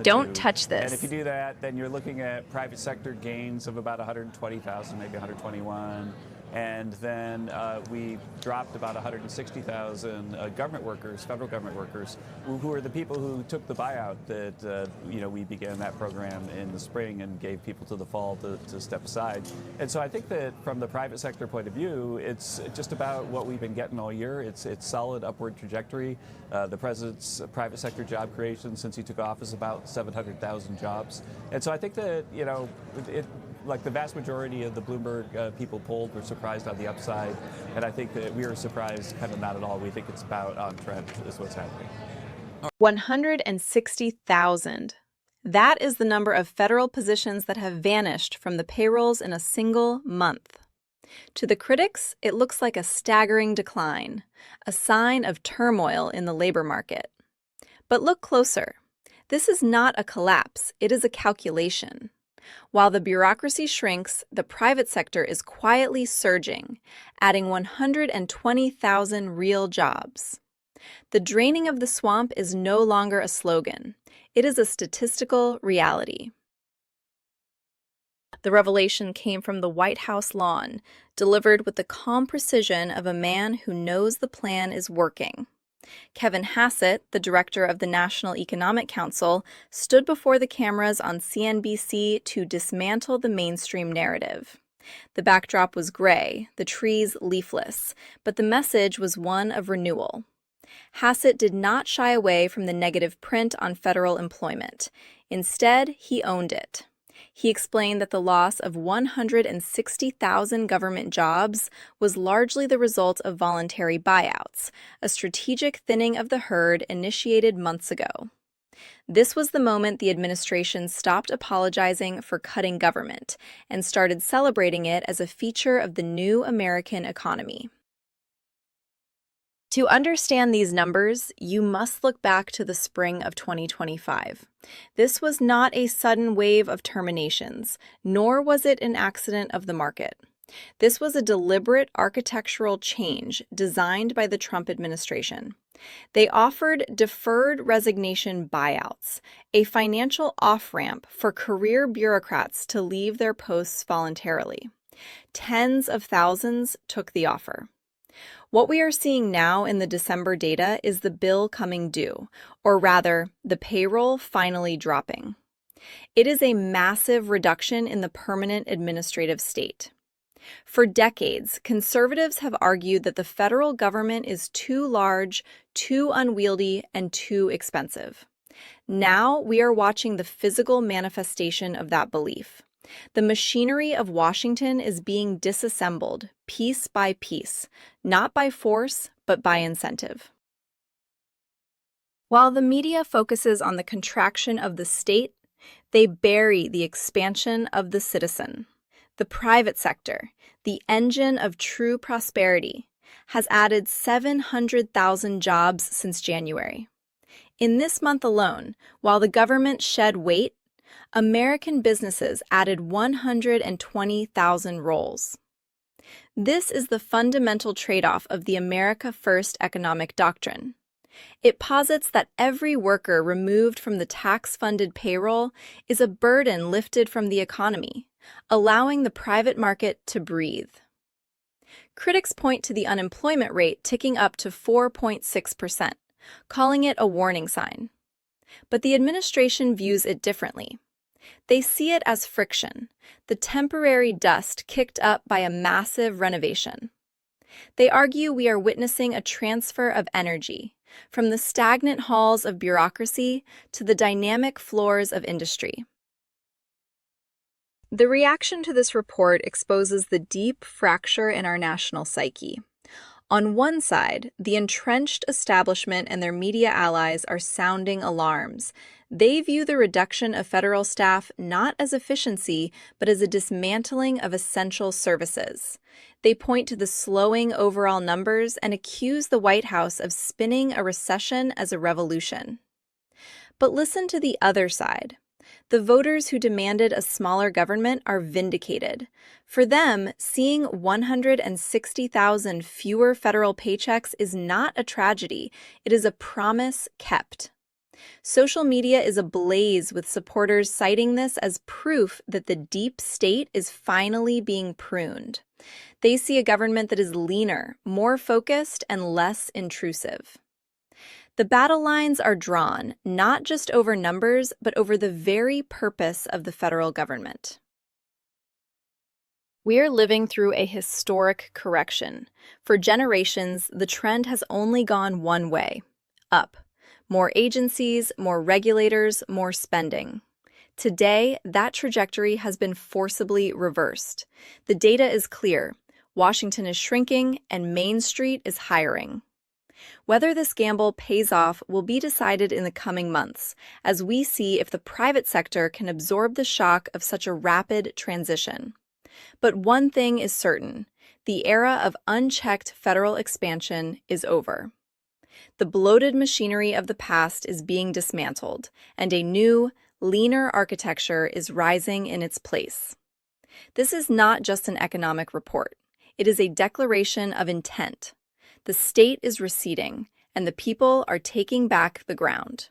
Don't to. touch And if you this. do that, then you're looking at private sector gains of about 120,000, maybe 121. And then we dropped about 160,000 government workers, federal government workers, who are the people who took the buyout that we began that program in the spring and gave people to the fall to step aside. And so I think that from the private sector point of view, it's just about what we've been getting all year. It's solid upward trajectory. The president's private sector job creation since he took office about 700,000 jobs. And so I think that like the vast majority of the Bloomberg people polled were surprised on the upside, and I think that we were surprised kind of not at all. We think it's about on trend is what's happening. 160,000. That is the number of federal positions that have vanished from the payrolls in a single month. To the critics, it looks like a staggering decline, a sign of turmoil in the labor market. But look closer. This is not a collapse, it is a calculation. While the bureaucracy shrinks, the private sector is quietly surging, adding 120,000 real jobs. The draining of the swamp is no longer a slogan. It is a statistical reality. The revelation came from the White House lawn, delivered with the calm precision of a man who knows the plan is working. Kevin Hassett, the director of the National Economic Council, stood before the cameras on CNBC to dismantle the mainstream narrative. The backdrop was gray, the trees leafless, but the message was one of renewal. Hassett did not shy away from the negative print on federal employment. Instead, he owned it. He explained that the loss of 160,000 government jobs was largely the result of voluntary buyouts, a strategic thinning of the herd initiated months ago. This was the moment the administration stopped apologizing for cutting government and started celebrating it as a feature of the new American economy. To understand these numbers, you must look back to the spring of 2025. This was not a sudden wave of terminations, nor was it an accident of the market. This was a deliberate architectural change designed by the Trump administration. They offered deferred resignation buyouts, a financial off-ramp for career bureaucrats to leave their posts voluntarily. Tens of thousands took the offer. What we are seeing now in the December data is the bill coming due, or rather, the payroll finally dropping. It is a massive reduction in the permanent administrative state. For decades, conservatives have argued that the federal government is too large, too unwieldy, and too expensive. Now we are watching the physical manifestation of that belief. The machinery of Washington is being disassembled, piece by piece, not by force, but by incentive. While the media focuses on the contraction of the state, they bury the expansion of the citizen. The private sector, the engine of true prosperity, has added 700,000 jobs since January. In this month alone, while the government shed weight, American businesses added 120,000 roles. This is the fundamental trade-off of the America First economic doctrine. It posits that every worker removed from the tax-funded payroll is a burden lifted from the economy, allowing the private market to breathe. Critics point to the unemployment rate ticking up to 4.6%, calling it a warning sign. But the administration views it differently. They see it as friction, the temporary dust kicked up by a massive renovation. They argue we are witnessing a transfer of energy, from the stagnant halls of bureaucracy to the dynamic floors of industry. The reaction to this report exposes the deep fracture in our national psyche. On one side, the entrenched establishment and their media allies are sounding alarms. They view the reduction of federal staff not as efficiency, but as a dismantling of essential services. They point to the slowing overall numbers and accuse the White House of spinning a recession as a revolution. But listen to the other side. The voters who demanded a smaller government are vindicated. For them, seeing 160,000 fewer federal paychecks is not a tragedy, it is a promise kept. Social media is ablaze with supporters citing this as proof that the deep state is finally being pruned. They see a government that is leaner, more focused, and less intrusive. The battle lines are drawn not just over numbers, but over the very purpose of the federal government. We're living through a historic correction. For generations, the trend has only gone one way, up. More agencies, more regulators, more spending. Today, that trajectory has been forcibly reversed. The data is clear. Washington is shrinking, and Main Street is hiring. Whether this gamble pays off will be decided in the coming months, as we see if the private sector can absorb the shock of such a rapid transition. But one thing is certain: the era of unchecked federal expansion is over. The bloated machinery of the past is being dismantled, and a new, leaner architecture is rising in its place. This is not just an economic report. It is a declaration of intent. The state is receding, and the people are taking back the ground.